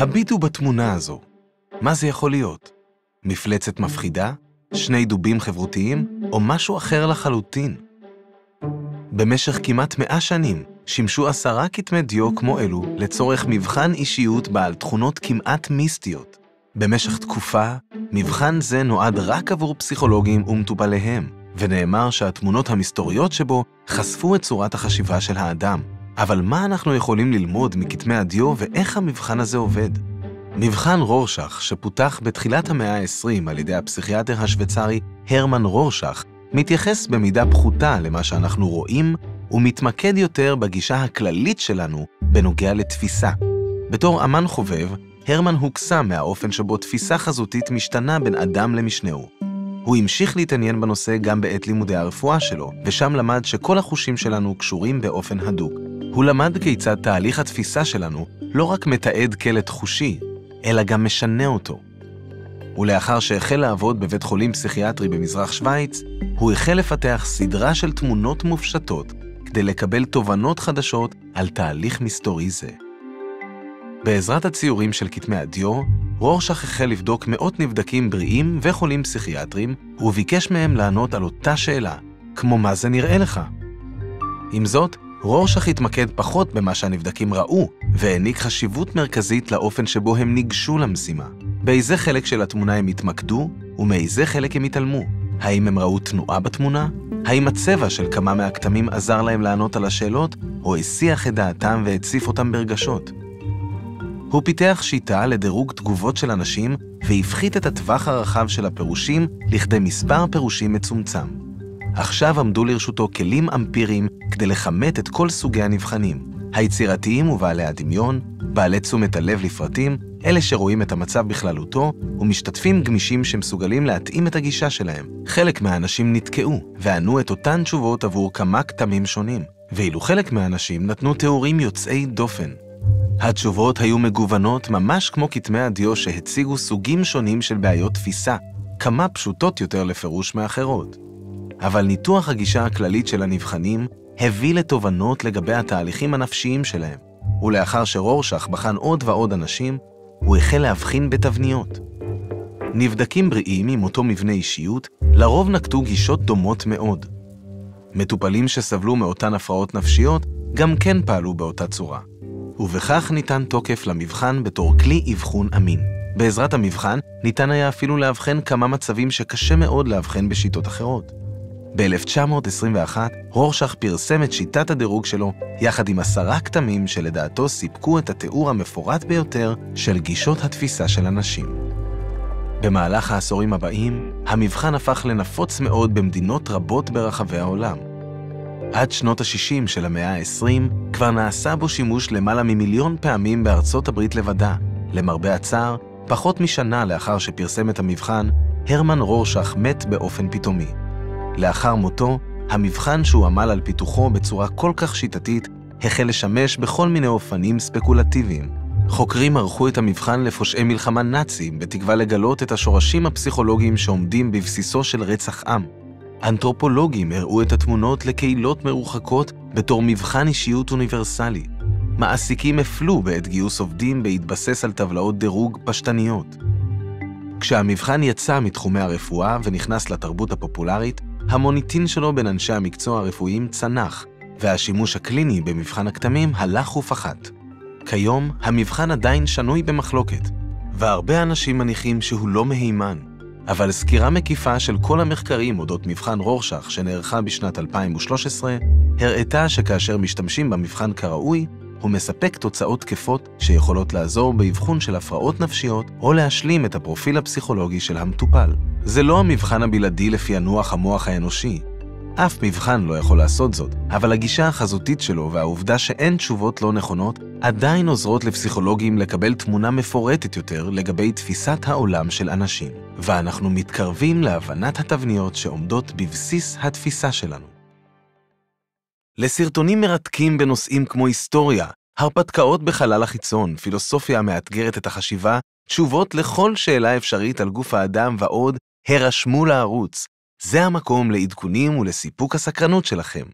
הביטו בתמונה הזו. מה זה יכול להיות? מפלצת מפחידה? שני דובים חברותיים? או משהו אחר לחלוטין? במשך כמעט 100 שנים שימשו 10 כתמי דיו כמו אלו לצורך מבחן אישיות בעל תכונות כמעט מיסטיות. במשך תקופה, מבחן זה נועד רק עבור פסיכולוגים ומטופליהם, ונאמר שהתמונות המסתוריות שבו חשפו את צורת החשיבה של האדם. אבל מה אנחנו יכולים ללמוד מכתמי הדיו ואיך המבחן הזה עובד? מבחן רורשך, שפותח בתחילת המאה ה-20 על ידי הפסיכיאטר השוויצרי הרמן רורשך, מתייחס במידה פחותה למה שאנחנו רואים, ומתמקד יותר בגישה הכללית שלנו בנוגע לתפיסה. בתור אמן חובב, הרמן הוקסם מהאופן שבו תפיסה חזותית משתנה בין אדם למשנהו. הוא המשיך להתעניין בנושא גם בעת לימודי הרפואה שלו, ושם למד שכל החושים שלנו קשורים באופן הדוק. הוא למד כיצד תהליך התפיסה שלנו לא רק מתעד קלט חושי, אלא גם משנה אותו. ולאחר שהחל לעבוד בבית חולים פסיכיאטרי במזרח שוויץ, הוא החל לפתח סדרה של תמונות מופשטות כדי לקבל תובנות חדשות על תהליך מסתורי זה. בעזרת הציורים של כתמי הדיו, רורשך החל לבדוק מאות נבדקים בריאים וחולים פסיכיאטרים, וביקש מהם לענות על אותה שאלה, כמו מה זה נראה לך? עם זאת, רורשך התמקד פחות במה שהנבדקים ראו, והעניק חשיבות מרכזית לאופן שבו הם ניגשו למשימה. באיזה חלק של התמונה הם התמקדו, ומאיזה חלק הם התעלמו. האם הם ראו תנועה בתמונה? האם הצבע של כמה מהכתמים עזר להם לענות על השאלות, או הסיח את דעתם והציף אותם ברגשות? הוא פיתח שיטה לדירוג תגובות של אנשים, והפחית את הטווח הרחב של הפירושים לכדי מספר פירושים מצומצם. עכשיו עמדו לרשותו כלים אמפיריים כדי לכמת את כל סוגי הנבחנים, היצירתיים ובעלי הדמיון, בעלי תשומת הלב לפרטים, אלה שרואים את המצב בכללותו, ומשתתפים גמישים שמסוגלים להתאים את הגישה שלהם. חלק מהאנשים נתקעו, וענו את אותן תשובות עבור כמה כתמים שונים, ואילו חלק מהאנשים נתנו תיאורים יוצאי דופן. התשובות היו מגוונות ממש כמו כתמי הדיו שהציגו סוגים שונים של בעיות תפיסה, כמה פשוטות יותר לפירוש מאחרות. אבל ניתוח הגישה הכללית של הנבחנים הביא לתובנות לגבי התהליכים הנפשיים שלהם, ולאחר שרורשך בחן עוד ועוד אנשים, הוא החל להבחין בתבניות. נבדקים בריאים עם אותו מבנה אישיות לרוב נקטו גישות דומות מאוד. מטופלים שסבלו מאותן הפרעות נפשיות גם כן פעלו באותה צורה. ובכך ניתן תוקף למבחן בתור כלי אבחון אמין. בעזרת המבחן ניתן היה אפילו להבחן כמה מצבים שקשה מאוד להבחן בשיטות אחרות. ב-1921 רורשך פרסם את שיטת הדירוג שלו יחד עם 10 כתמים שלדעתו סיפקו את התיאור המפורט ביותר של גישות התפיסה של אנשים. במהלך העשורים הבאים, המבחן הפך לנפוץ מאוד במדינות רבות ברחבי העולם. עד שנות ה-60 של המאה ה-20 כבר נעשה בו שימוש למעלה ממיליון פעמים בארצות הברית לבדה. למרבה הצער, פחות משנה לאחר שפרסם את המבחן, הרמן רורשך מת באופן פתאומי. לאחר מותו, המבחן שהוא עמל על פיתוחו בצורה כל כך שיטתית, החל לשמש בכל מיני אופנים ספקולטיביים. חוקרים ערכו את המבחן לפושעי מלחמה נאצים, בתקווה לגלות את השורשים הפסיכולוגיים שעומדים בבסיסו של רצח עם. אנתרופולוגים הראו את התמונות לקהילות מרוחקות בתור מבחן אישיות אוניברסלי. מעסיקים הפלו בעת גיוס עובדים בהתבסס על טבלאות דירוג פשטניות. כשהמבחן יצא מתחומי הרפואה ונכנס לתרבות הפופולרית, המוניטין שלו בין אנשי המקצוע הרפואיים צנח, והשימוש הקליני במבחן הכתמים הלך ופחת. כיום המבחן עדיין שנוי במחלוקת, והרבה אנשים מניחים שהוא לא מהימן. אבל סקירה מקיפה של כל המחקרים אודות מבחן רורשך שנערכה בשנת 2013, הראתה שכאשר משתמשים במבחן כראוי, הוא מספק תוצאות תקפות שיכולות לעזור באבחון של הפרעות נפשיות או להשלים את הפרופיל הפסיכולוגי של המטופל. זה לא המבחן הבלעדי לפענוח המוח האנושי. אף מבחן לא יכול לעשות זאת, אבל הגישה החזותית שלו והעובדה שאין תשובות לא נכונות עדיין עוזרות לפסיכולוגים לקבל תמונה מפורטת יותר לגבי תפיסת העולם של אנשים. ואנחנו מתקרבים להבנת התבניות שעומדות בבסיס התפיסה שלנו. לסרטונים מרתקים בנושאים כמו היסטוריה, הרפתקאות בחלל החיצון, פילוסופיה המאתגרת את החשיבה, תשובות לכל שאלה אפשרית על גוף האדם ועוד, הרשמו לערוץ. זה המקום לעדכונים ולסיפוק הסקרנות שלכם.